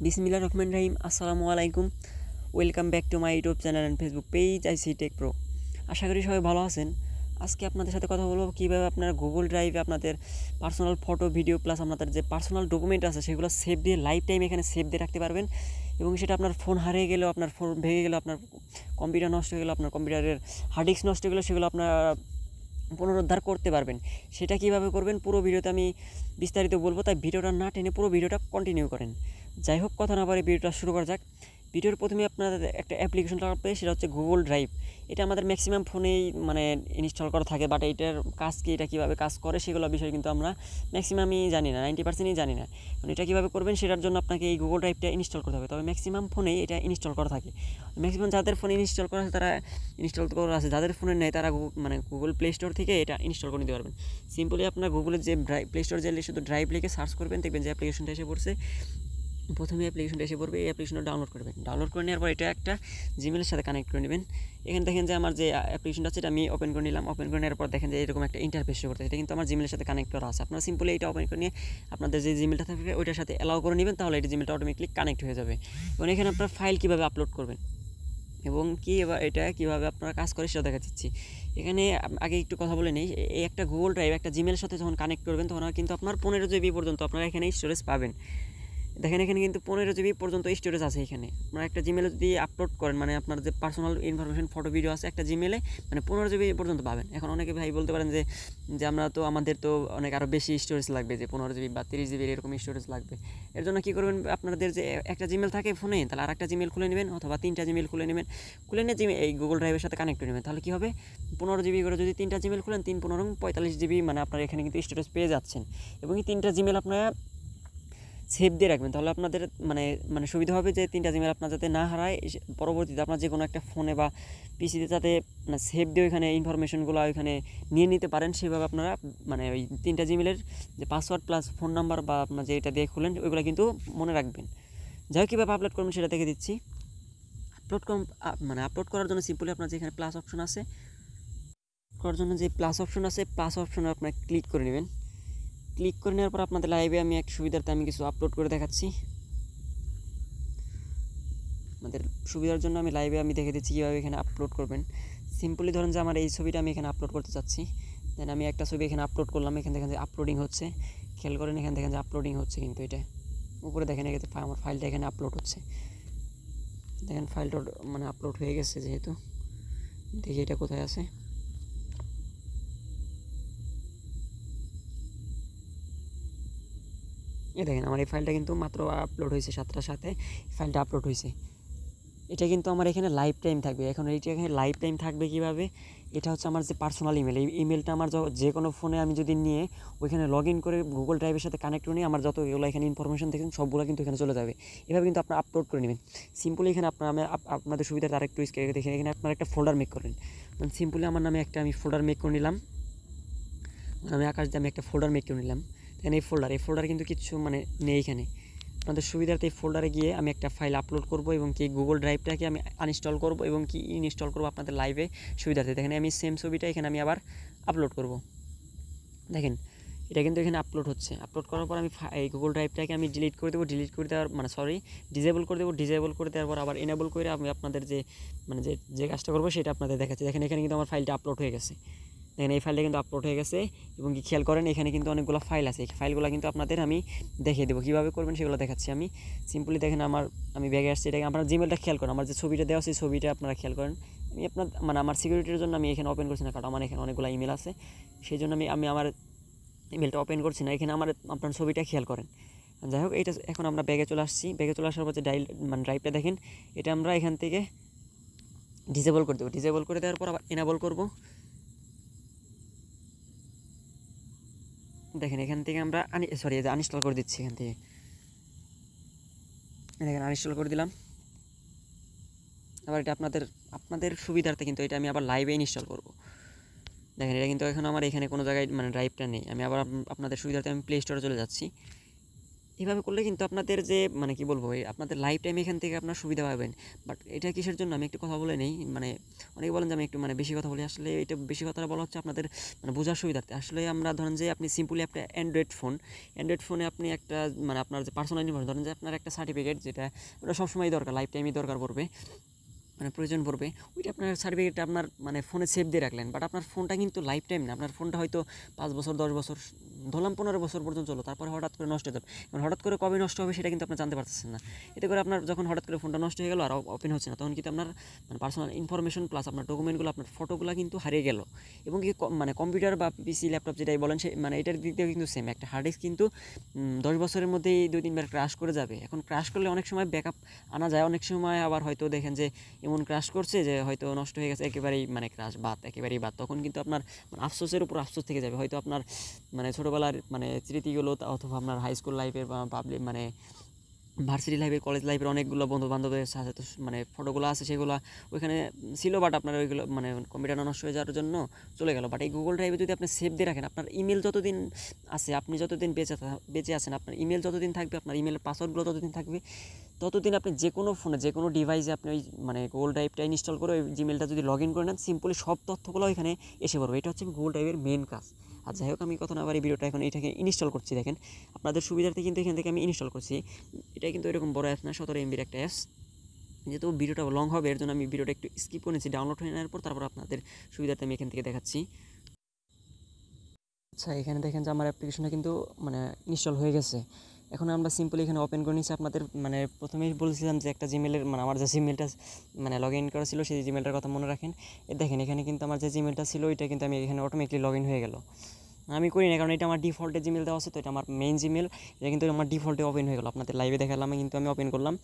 বিসমিল্লাহির রহমানির রহিম। আসসালামু আলাইকুম। Welcome back to my YouTube channel and Facebook page IC tech pro. আশা করি সবাই ভালো আছেন। আজকে আপনাদের সাথে কথা বলবো কীভাবে আপনারা গুগল ড্রাইভে আপনাদের পার্সোনাল ফটো ভিডিও প্লাস আপনাদের যে পার্সোনাল ডকুমেন্ট আছে সেগুলো সেভ দিয়ে লাইফ টাইম এখানে সেভ দিয়ে রাখতে পারবেন এবং সেটা আপনার ফোন হারিয়ে গেলেও, আপনার ফোন ভেঙে গেলেও, আপনার কম্পিউটার নষ্ট হয়ে গেলেও, আপনার কম্পিউটারের হার্ড ডিস্ক নষ্ট হয়ে গেলেও সেগুলো আপনারা পুনরুদ্ধার করতে পারবেন। সেটা কীভাবে করবেন পুরো ভিডিওতে আমি বিস্তারিত বলবো, তাই ভিডিওটা না টেনে পুরো ভিডিওটা কন্টিনিউ করেন। যাই হোক, কথা না পারে ভিডিওটা শুরু করা যাক। ভিডিওর প্রথমে আপনাদের একটা অ্যাপ্লিকেশন লাগবে, সেটা হচ্ছে গুগল ড্রাইভ। এটা আমাদের ম্যাক্সিমাম ফোনেই ইনস্টল করা থাকে, বাট এটার কাজ কি, এটা কীভাবে কাজ করে সেগুলো বিষয়ে কিন্তু আমরা ম্যাক্সিমামই জানি না, 90%ই জানি না। এটা কীভাবে করবেন সেটার জন্য আপনাকে এই গুগল ড্রাইভটা ইনস্টল করতে হবে। তবে ম্যাক্সিমাম ফোনেই এটা ইনস্টল করা থাকে। ম্যাক্সিমাম যাদের ফোনে ইনস্টল করা আছে তারা ইনস্টল করা আছে, যাদের ফোনে নেই তারা গুগল প্লে স্টোর থেকে এটা ইনস্টল করে নিতে পারবেন। সিম্পলি আপনার গুগলের যে প্লে স্টোর যে শুধু ড্রাইভ লিখে সার্চ করবেন, দেখবেন যে অ্যাপ্লিকেশনটা এসে পড়ছে। প্রথমে অ্যাপ্লিকেশনটা এসে পড়বে, এই অ্যাপ্লিকেশনটা ডাউনলোড করবেন। ডাউনলোড করে নেওয়ার পর এটা একটা জিমেলের সাথে কানেক্ট করে নেবেন। এখানে দেখেন যে আমার যে অ্যাপ্লিকেশনটা আছে এটা আমি ওপেন করে নিলাম। ওপেন করে নেওয়ার পর দেখেন যে এরকম একটা ইন্টারফেস শো করতে, এটা কিন্তু আমার জিমেলের সাথে কানেক্ট করা আছে। আপনারা সিম্পলি এটা ওপেন করে নিয়ে আপনাদের যে জিমেলটা থাকবে ওইটার সাথে অ্যালাউ করে নেবেন, তাহলে এটা জিমেলটা অটোমেটিকলি কানেক্ট হয়ে যাবে। এবং এখানে আপনার ফাইল কীভাবে আপলোড করবেন এবং এবার এটা কীভাবে আপনারা কাজ করে সেটা দেখা দিচ্ছি। এখানে আগে একটু কথা বলে নেই, এই একটা গুগল ড্রাইভ একটা জিমেলের সাথে যখন কানেক্ট করবেন তখন কিন্তু আপনার 15 GB পর্যন্ত আপনারা এখানে স্টোরেজ পাবেন। দেখেন এখানে কিন্তু 15 GB পর্যন্ত স্টোরেজ আছে। এখানে আপনারা একটা জিমেলে যদি আপলোড করেন, আপনার যে পার্সোনাল ইনফরমেশন ফটো ভিডিও আছে একটা জিমেলে 15 GB পর্যন্ত পাবেন। এখন অনেকে ভাই বলতে পারেন যে যে আমাদের তো অনেক আরও বেশি স্টোরেজ লাগবে, যে 15 GB বা 30 GB এরকম স্টোরেজ লাগবে। এর জন্য কী করবেন, আপনাদের যে একটা জিমেল থাকে ফোনে, তাহলে আর একটা জিমেল খুলে নেবেন অথবা 3টা জিমেল খুলে নেবেন। খুলে নিয়ে এই গুগল ড্রাইভের সাথে কানেক্ট করে নেবেন। তাহলে কী হবে, 15 GB করে যদি 3টা জিমেল খুলেন, 3 15 45 GB আপনারা এখানে কিন্তু স্টোরেজ পেয়ে যাচ্ছেন। এবং এই 3টা জিমেল আপনারা সেভ দিয়ে রাখবেন, তাহলে আপনাদের সুবিধা হবে যে 3টা জিমেল আপনার যাতে না হারায়, পরবর্তীতে আপনার যে কোনো একটা ফোনে বা পিসিতে যাতে সেভ দিয়ে ওইখানে ইনফরমেশনগুলো ওইখানে নিয়ে নিতে পারেন। সেভাবে আপনারা ওই 3টা জিমেলের যে পাসওয়ার্ড প্লাস ফোন নাম্বার বা আপনার যে এটা দিয়ে খুলেন ওইগুলো কিন্তু মনে রাখবেন। যাই হোক, কীভাবে আপলোড করবেন সেটা দেখে দিচ্ছি। আপলোড করার জন্য সিম্পলি আপনার যেখানে প্লাস অপশন আছে, করার জন্য যে প্লাস অপশনে আপনার ক্লিক করে নেবেন। ক্লিক করে নেওয়ার পর আপনাদের লাইভে আমি একটা সুবিধার্থে আমি কিছু আপলোড করে দেখাচ্ছি। আমাদের সুবিধার জন্য আমি লাইভে দেখে দিচ্ছি কীভাবে এখানে আপলোড করবেন। সিম্পলি ধরুন যে আমার এই ছবিটা আমি এখানে আপলোড করতে চাচ্ছি, দেন আমি একটা ছবি এখানে আপলোড করলাম। এখানে দেখেন যে আপলোডিং হচ্ছে, খেয়াল করেন এখানে দেখেন যে আপলোডিং হচ্ছে, কিন্তু এটা উপরে দেখেন আমার ফাইলটা এখানে আপলোড হচ্ছে। দেখেন ফাইলটা আপলোড হয়ে গেছে। যেহেতু দেখি এটা কোথায় আছে, দেখেন আমার এই ফাইলটা কিন্তু মাত্র আপলোড হয়েছে, 7টার সাথে ফাইলটা আপলোড হয়েছে। এটা কিন্তু আমার এখানে লাইফ টাইম থাকবে। এখন এইটা এখানে লাইফ টাইম থাকবে কীভাবে, এটা হচ্ছে আমার যে পার্সোনাল ইমেল, এই ইমেলটা আমার যে কোনো ফোনে আমি যদি নিয়ে ওইখানে লগ ইন করে গুগল ড্রাইভের সাথে কানেক্ট করে নিয়ে আমার যত এগুলো এখানে ইনফরমেশন দেখেন সবগুলো কিন্তু এখানে চলে যাবে। এভাবে কিন্তু আপনারা আপলোড করে নেবেন। সিম্পলি এখানে আপনাদের সুবিধাটা আরেকটু দেখেন, এখানে আপনারা একটা ফোল্ডার মেক করবেন। সিম্পলি আমার নামে আমি ফোল্ডার মেক করে নিলাম। আমি আকাশ দিয়ে আমি একটা ফোল্ডার মেক করে নিলাম। দেখেন এই ফোল্ডার কিন্তু কিছু নেই এখানে। আপনাদের সুবিধার্থে এই ফোল্ডারে গিয়ে আমি একটা ফাইল আপলোড করব এবং কি গুগল ড্রাইভটাকে আমি আনইনস্টল করব এবং কি ইনস্টল করব আপনাদের লাইভে সুবিধার্থে। দেখেন আমি সেম ছবিটা এখানে আমি আবার আপলোড করব। দেখেন এটা কিন্তু এখানে আপলোড হচ্ছে। আপলোড করার পর আমি এই গুগল ড্রাইভটাকে আমি ডিলিট করে দেবো। ডিলিট করে দেওয়ার ডিজেবল করে দেবো। ডিজেবল করে দেওয়ার পর আবার এনেবল করে আমি আপনাদের যে কাজটা করবো সেটা আপনাদের দেখাচ্ছি। দেখেন এখানে কিন্তু আমার ফাইলটা আপলোড হয়ে গেছে। দেখেন এই ফাইলটা কিন্তু আপলোড হয়ে গেছে এবং কি খেয়াল করেন এখানে কিন্তু অনেকগুলো ফাইল আছে। এই ফাইলগুলো কিন্তু আপনাদের আমি দেখিয়ে দেবো কীভাবে করবেন, সেগুলো দেখাচ্ছি আমি। সিম্পলি দেখেন আমি ব্যাগে আসছি। এটাকে আপনার জিমেলটা খেয়াল করেন, আমার যে ছবিটা দেওয়া সেই ছবিটা আপনারা খেয়াল করেন। আমি আমার সিকিউরিটির জন্য আমি এখানে ওপেন করছি না, কারণ আমার এখানে অনেকগুলো ইমেল আছে, সেই জন্য আমি আমার ইমেলটা ওপেন করছি না। এখানে আপনার ছবিটা খেয়াল করেন। যাই হোক, এইটা এখন আমরা ব্যাগে চলে আসছি। ব্যাগে চলে আসার পর যে ড্রাইভটা দেখেন, এটা আমরা এখান থেকে ডিসেবল করে দেবো। ডিসেবল করে দেওয়ার পর আবার এনেবল করবো। দেখেন এখান থেকে আমরা আনইনস্টল করে দিচ্ছি। এখান থেকে দেখেন আনইনস্টল করে দিলাম। আবার এটা আপনাদের সুবিধার্থে কিন্তু এটা আমি আবার লাইভে ইনস্টল করব। দেখেন এটা কিন্তু এখন আমার এখানে কোনো জায়গায় ড্রাইভটা নেই। আমি আবার আপনাদের সুবিধার্থে আমি প্লে স্টোরে চলে যাচ্ছি। এভাবে করলে কিন্তু আপনাদের যে মানে কি বলবো আপনাদের লাইফ টাইম এখান থেকে আপনার সুবিধা পাবেন। বাট এটা কিসের জন্য আমি একটু কথা বলে নেই, মানে অনেকে বলেন যে আমি একটু মানে বেশি কথা বলি, আসলে এটা বেশি কথাটা বলা হচ্ছে আপনাদের মানে বোঝার সুবিধার্থে। আসলে আমরা ধরেন যে আপনি সিম্পলি একটা অ্যান্ড্রয়েড ফোনে আপনি একটা মানে আপনার যে পার্সোনাল ইনফরমেশন, ধরেন যে আপনার একটা সার্টিফিকেট যেটা ওটা সবসময় দরকার, লাইফ টাইমই দরকার পড়বে, মানে প্রয়োজন পড়বে, ওইটা আপনার সার্টিফিকেটটা আপনার মানে ফোনে সেভ দিয়ে রাখলেন। বাট আপনার ফোনটা কিন্তু লাইফ টাইম না, আপনার ফোনটা হয়তো 5 বছর 10 বছর ধরলাম 15 বছর পর্যন্ত চলো, তারপরে হঠাৎ করে নষ্ট হয়ে যাবে। এবং হঠাৎ করে কবে নষ্ট হবে সেটা কিন্তু আপনি জানতে পারতেছেন না। এতে করে আপনার যখন হঠাৎ করে ফোনটা নষ্ট হয়ে গেল আর ওপেন হচ্ছে না, তখন কিন্তু আপনার মানে পার্সোনাল ইনফরমেশন প্লাস আপনার ডকুমেন্টগুলো, আপনার ফটোগুলো কিন্তু হারিয়ে গেল। এবং কি মানে কম্পিউটার বা পিসি ল্যাপটপ যেটাই বলেন সে মানে এটার দিক দিয়েও কিন্তু সেম, একটা হার্ড ডিস্ক কিন্তু 10 বছরের মধ্যেই 2-3 বার ক্রাশ করে যাবে। এখন ক্রাশ করলে অনেক সময় ব্যাকআপ আনা যায়, অনেক সময় আবার হয়তো দেখেন যে এমন ক্রাশ করছে যে হয়তো নষ্ট হয়ে গেছে একেবারেই, মানে ক্রাশ একেবারেই বাদ, তখন কিন্তু আপনার মানে আফসোসের উপর আফসোস থেকে যাবে। হয়তো আপনার মানে ছোটোবেলার মানে স্মৃতিগুলো অথবা আপনার হাই স্কুল লাইফের বা পাবলিক মানে ভার্সিটি লাইফের কলেজ লাইফের অনেকগুলো বন্ধু বান্ধবের সাথে তো মানে ফটোগুলো আছে, সেগুলো ওইখানে ছিল, বাট আপনার ওইগুলো মানে কম্পিউটার নষ্ট হয়ে যাওয়ার জন্য চলে গেল। বাট এই গুগল ড্রাইভে যদি আপনি সেভ দিয়ে রাখেন, আপনার ইমেল যতদিন আছে, আপনি যতদিন বেঁচে আছেন, আপনার ইমেল যতদিন থাকবে, আপনার ইমেলের পাসওয়ার্ডগুলো ততদিন থাকবে, ততদিন আপনি যে কোনো ফোনে যে কোনো ডিভাইসে আপনি ওই মানে গুগল ড্রাইভটা ইনস্টল করে ওই জিমেলটা যদি লগ ইন করে নেন, সিম্পলি সব তথ্যগুলো এখানে এসে পড়বে। এটা হচ্ছে গুগল ড্রাইভের মেন কাজ। আর যাই হোক, আমি কথা না বাড়ি ভিডিওটা এখন এটাকে ইনস্টল করছি, দেখেন আপনাদের সুবিধার্থে কিন্তু এখান থেকে আমি ইনস্টল করছি। এটা কিন্তু এরকম বড় অ্যাপস না, 17 MBর একটা অ্যাপস। যেহেতু ভিডিওটা লং হবে এর জন্য আমি ভিডিওটা একটু স্কিপ করেছি, ডাউনলোড হয়ে নেওয়ার পর তারপর আপনাদের সুবিধার্থে আমি এখান থেকে দেখাচ্ছি। আচ্ছা, এখানে দেখেন যে আমার অ্যাপ্লিকেশনটা কিন্তু মানে ইনস্টল হয়ে গেছে। এখন আমরা সিম্পলি এখানে ওপেন করে নিচ্ছি। আপনাদের মানে প্রথমেই বলছিলাম যে একটা জিমেলের মানে আমার যে জিমেলটা মানে লগ ইন করা ছিল সেই জিমেলটার কথা মনে রাখেন। দেখেন এখানে কিন্তু আমার যে জিমেলটা ছিল ওইটা কিন্তু আমি এখানে অটোমেটিকলি লগ ইন হয়ে গেল। আমি করি না, কারণ এটা আমার ডিফল্টে জিমেল দেওয়া আছে, তো এটা আমার মেইন জিমেল, এটা কিন্তু আমার ডিফল্টে ওপেন হয়ে গেল। আপনাদের লাইভে দেখালাম, কিন্তু আমি ওপেন করলাম।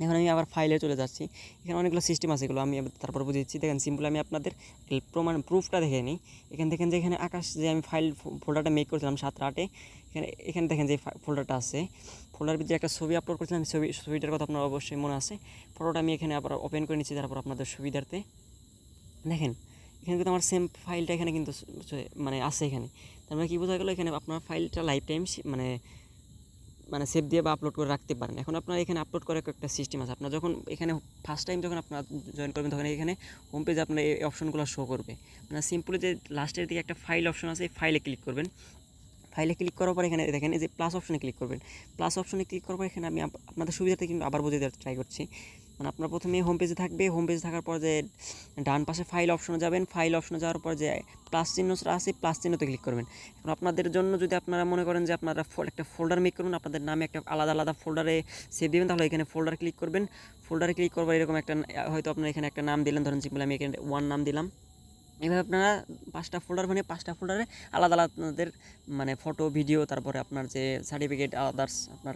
এখন আমি আবার ফাইলে চলে যাচ্ছি। এখানে অনেকগুলো সিস্টেম আছে, এগুলো আমি তারপর বুঝে দিচ্ছি। দেখেন সিম্পল আমি আপনাদের প্রুফটা দেখে নিই। এখানে দেখেন যে এখানে আকাশ যে আমি ফাইল ফোল্ডারটা মেক করেছিলাম 7-8-এ, এখানে দেখেন যে ফোল্ডারটা আছে, ফোল্ডার ভিতরে একটা ছবি আপলোড করেছিলাম, ছবিটার কথা আপনার অবশ্যই মনে আছে। ফটোটা আমি এখানে আবার ওপেন করে নিচ্ছি, তারপর আপনাদের সুবিধার্থে দেখেন এখানে কিন্তু আমার সেম ফাইলটা এখানে কিন্তু মানে আছে এখানে। তার মানে কী বোঝা গেলো, এখানে আপনার ফাইলটা লাইফ টাইম মানে মানে সেভ দিয়ে বা আপলোড করে রাখতে পারেন। এখন আপনার এখানে আপলোড করার একটা সিস্টেম আছে। আপনার যখন এখানে ফার্স্ট টাইম যখন আপনার জয়েন করবেন, তখন এখানে হোম পেজে আপনার এই অপশনগুলো শো করবে। মানে সিম্পলি যে লাস্টের দিকে একটা ফাইল অপশন আছে, এই ফাইলে ক্লিক করবেন। ফাইলে ক্লিক করার পর এখানে দেখেন এই যে প্লাস অপশনে ক্লিক করবেন। প্লাস অপশনে ক্লিক করার পর এখানে আমি আপনাদের সুবিধাতে কিন্তু আবার বুঝে দেওয়ার ট্রাই করছি। মানে আপনার প্রথমে হোম পেজে থাকবে, হোম পেজে থাকার পর যে ডান পাশে ফাইল অপশনে যাবেন, ফাইল অপশনে যাওয়ার পর যে প্লাস চিহ্নটা আছে, প্লাস চিহ্নতে ক্লিক করবেন। এখন আপনাদের জন্য যদি আপনারা মনে করেন যে আপনারা একটা ফোল্ডার মেক করবেন, আপনাদের নামে একটা আলাদা আলাদা ফোল্ডারে সেভ দেবেন, তাহলে এখানে ফোল্ডার ক্লিক করবেন। ফোল্ডারে ক্লিক করবার এরকম একটা হয়তো আপনারা এখানে একটা নাম দিলেন, ধরেন সিম্পল আমি এখানে 1 নাম দিলাম। এভাবে আপনারা 5টা ফোল্ডার মানে 5টা ফোল্ডারে আলাদা আলাদা আপনাদের মানে ফটো ভিডিও, তারপরে আপনার যে সার্টিফিকেট, আদার্স আপনার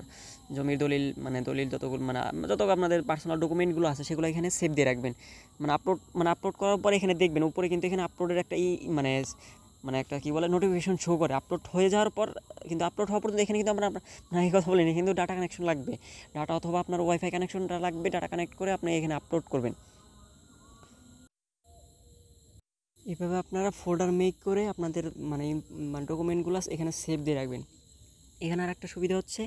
জমির দলিল, মানে দলিল যতগুলো মানে যত আপনাদের পার্সোনাল ডকুমেন্টগুলো আছে সেগুলো এখানে সেভ দিয়ে রাখবেন। মানে আপলোড করার পরে এখানে দেখবেন উপরে কিন্তু এখানে আপলোডের একটা মানে মানে একটা কী বলে নোটিফিকেশন শো করে। আপলোড হয়ে যাওয়ার পর কিন্তু আপলোড হওয়ার পর্যন্ত এখানে কিন্তু আমরা এই কথা বলিনি, কিন্তু ডাটা কানেকশন লাগবে, ডাটা অথবা আপনার ওয়াইফাই কানেকশনটা লাগবে, ডাটা কানেক্ট করে আপনি এখানে আপলোড করবেন। এভাবে আপনারা ফোল্ডার মেক করে আপনাদের মানে ডকুমেন্টগুলো এখানে সেভ দিয়ে রাখবেন। এখানে আর একটা সুবিধা হচ্ছে,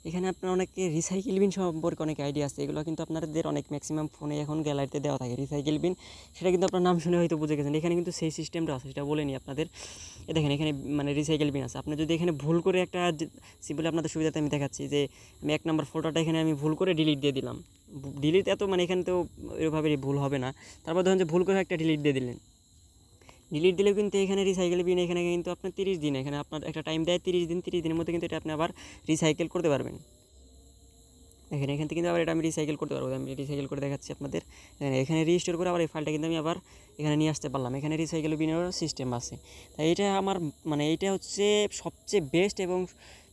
এখানে আপনার অনেকে রিসাইকেল বিন সম্পর্কে অনেক আইডিয়া আছে, এগুলো কিন্তু আপনাদের অনেক ম্যাক্সিমাম ফোনে এখন গ্যালারিতে দেওয়া থাকে রিসাইকেল বিন। সেটা কিন্তু আপনার নাম শুনে হয়তো বুঝে গেছেন, এখানে কিন্তু সেই সিস্টেমটা আছে, সেটা বলে নিই আপনাদের। দেখেন এখানে মানে রিসাইকেল বিন আছে। আপনি যদি এখানে ভুল করে একটা সিম্পলি আপনাদের সুবিধাতে আমি দেখাচ্ছি যে আমি 1 নম্বর ফটোটা এখানে আমি ভুল করে ডিলিট দিয়ে দিলাম। ডিলিট এত মানে এখানে তো এভাবে ভুল হবে না। তারপর ধরেন যে ভুল করে একটা ডিলিট দিয়ে দিলেন, ডিলিট দিলেও কিন্তু এখানে রিসাইকেল বিন এখানে কিন্তু আপনার 30 দিন, এখানে আপনার একটা টাইম দেয় 30 দিন, 30 দিনের মধ্যে কিন্তু এটা আপনি আবার রিসাইকেল করতে পারবেন। দেখেন এখান থেকে কিন্তু আবার এটা আমি রিসাইকেল করতে পারবো, আমি রিসাইকেল করে দেখাচ্ছি আপনাদের। এখানে রিস্টোর করে আবার এই ফাইলটা কিন্তু আমি আবার এখানে নিয়ে আসতে পারলাম। এখানে রিসাইকেল বিনের সিস্টেম আছে। তাই এটা আমার মানে এইটা হচ্ছে সবচেয়ে বেস্ট, এবং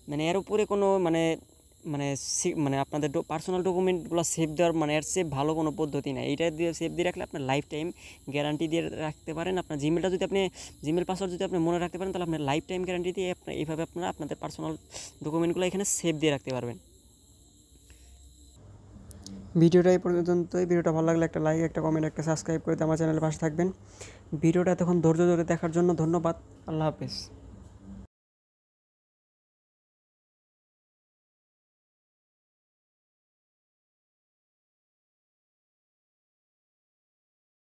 মানে এর উপরে কোনো মানে মানে মানে আপনাদের পার্সোনাল ডকুমেন্টগুলো সেভ দেওয়ার মানে এর চেয়ে ভালো কোনো পদ্ধতি নাই। এইটা দিয়ে সেভ দিয়ে রাখলে আপনার লাইফ টাইম গ্যারান্টি দিয়ে রাখতে পারেন। আপনার জিমেলটা যদি আপনি জিমেল পাসওয়ার্ড যদি আপনি মনে রাখতে পারেন, তাহলে আপনার লাইফ টাইম গ্যারান্টি দিয়ে এইভাবে আপনারা আপনাদের পার্সোনাল ডকুমেন্টগুলো এখানে সেভ দিয়ে রাখতে পারবেন। ভিডিওটা এই পর্যন্তই। ভিডিওটা ভালো লাগলে একটা লাইক, একটা কমেন্ট, একটা সাবস্ক্রাইব করে আমার চ্যানেলের পাশে থাকবেন। ভিডিওটা এতক্ষণ ধৈর্য ধরে দেখার জন্য ধন্যবাদ। আল্লাহ হাফেজ।